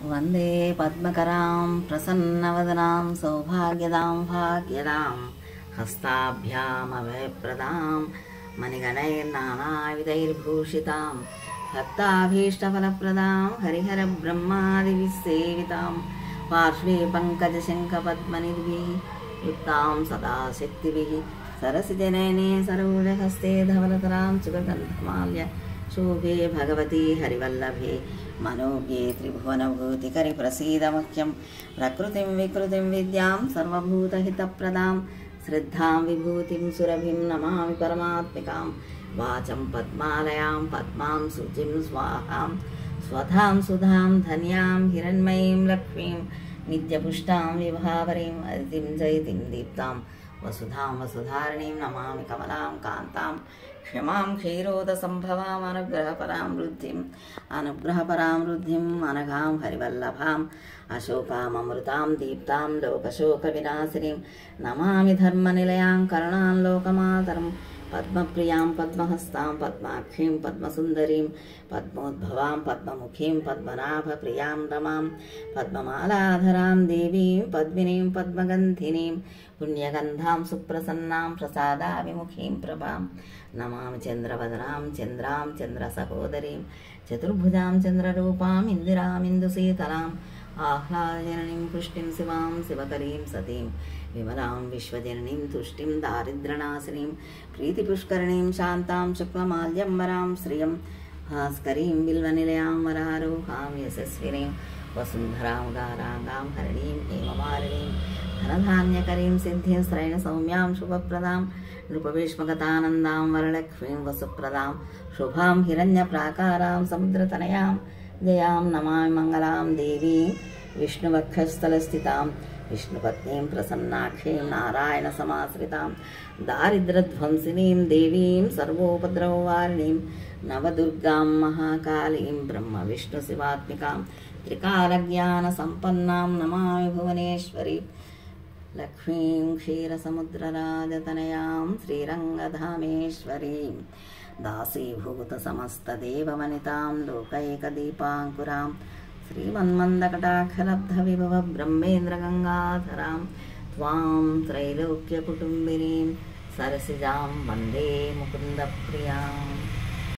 वन्दे पद्मकरां प्रसन्नवदनां सौभाग्यदां भाग्यदां हस्ताभ्यामभयप्रदां मणिगणैर्नानाविधैर्भूषितां भक्ताभीष्टफलप्रदां हरिहरब्रह्मादिविसेवितां पार्श्वे पङ्कजशङ्खपद्मनिधिभिः युक्तां सदा शक्तिभिः सरसिजनयने सरोजहस्ते धवलतरां सुगन्धमाल्य शोभे भगवती हरिवल्लभे मनोज्ञे त्रिभुवनभूतिकरि प्रसीदमुख्यं प्रकृतिं विकृतिं विद्यां सर्वभूतहितप्रदां श्रद्धां विभूतिं सुरभिं नमामि परमात्मिकां वाचं पद्मालयां पद्मां शुचिं स्वाहां स्वधां सुधां धन्यां हिरण्मयीं लक्ष्मीं नित्यपुष्टां विभावरीं अदितिं जयतिं दीप्तां वसुधां वसुधारिणीं नमामि कमलां कान्तां क्षमां क्षीरोदसम्भवाम् अनुग्रहपरां वृद्धिम् अनघां हरिवल्लभाम् अशोकाममृतां दीप्तां लोकशोकविनाशिनीं नमामि धर्मनिलयां करुणां लोकमातरं पद्मप्रियां पद्महस्तां पद्माक्षीं पद्मसुन्दरीं पद्मोद्भवां पद्ममुखीं पद्मनाभप्रियां रमां पद्ममालाधरां देवीं पद्मिनीं पद्मगन्धिनीं पुण्यगन्धां सुप्रसन्नां प्रसादाभिमुखीं प्रभां नमामि चन्द्रवदनां चन्द्रां चन्द्रसहोदरीं चतुर्भुजां चन्द्ररूपाम् इन्दिरामिन्दुशीतलाम् आह्लादजननीं पुष्टिं शिवां शिवकरीं सतीं विमलां विश्वजननीं तुष्टिं दारिद्र्यनाशिनीं प्रीतिपुष्करणीं शान्तां शुक्लमाल्यम्बरां श्रियं भास्करीं बिल्वनिलयां वरारोहां यशस्विनीं वसुन्धरां गारागां हरिणीं हेममालिनीं धनधान्यकरीं सिद्धिं श्रयणसौम्यां शुभप्रदां नृपभीष्मगतानन्दां वरलक्ष्मीं वसुप्रदां शुभां हिरण्यप्राकारां समुद्रतनयां जयां नमामि मङ्गलां देवीं विष्णुवक्षस्थलस्थितां विष्णुपत्नीं प्रसन्नाक्षीं नारायणसमाश्रितां दारिद्र्यध्वंसिनीं देवीं सर्वोपद्रववारिणीं नवदुर्गां महाकालीं ब्रह्मविष्णुशिवात्मिकां त्रिकालज्ञानसम्पन्नां नमामि भुवनेश्वरीं लक्ष्मीं क्षीरसमुद्रराजतनयां श्रीरङ्गधामेश्वरीं दासीभूतसमस्तदेववनितां लोकैकदीपाङ्कुरां श्रीमन्मन्दकटाक्षलब्धविभवब्रह्मेन्द्रगङ्गाधरां त्वां त्रैलोक्यकुटुम्बिनीं सरसिजां वन्दे मुकुन्दप्रियाम्।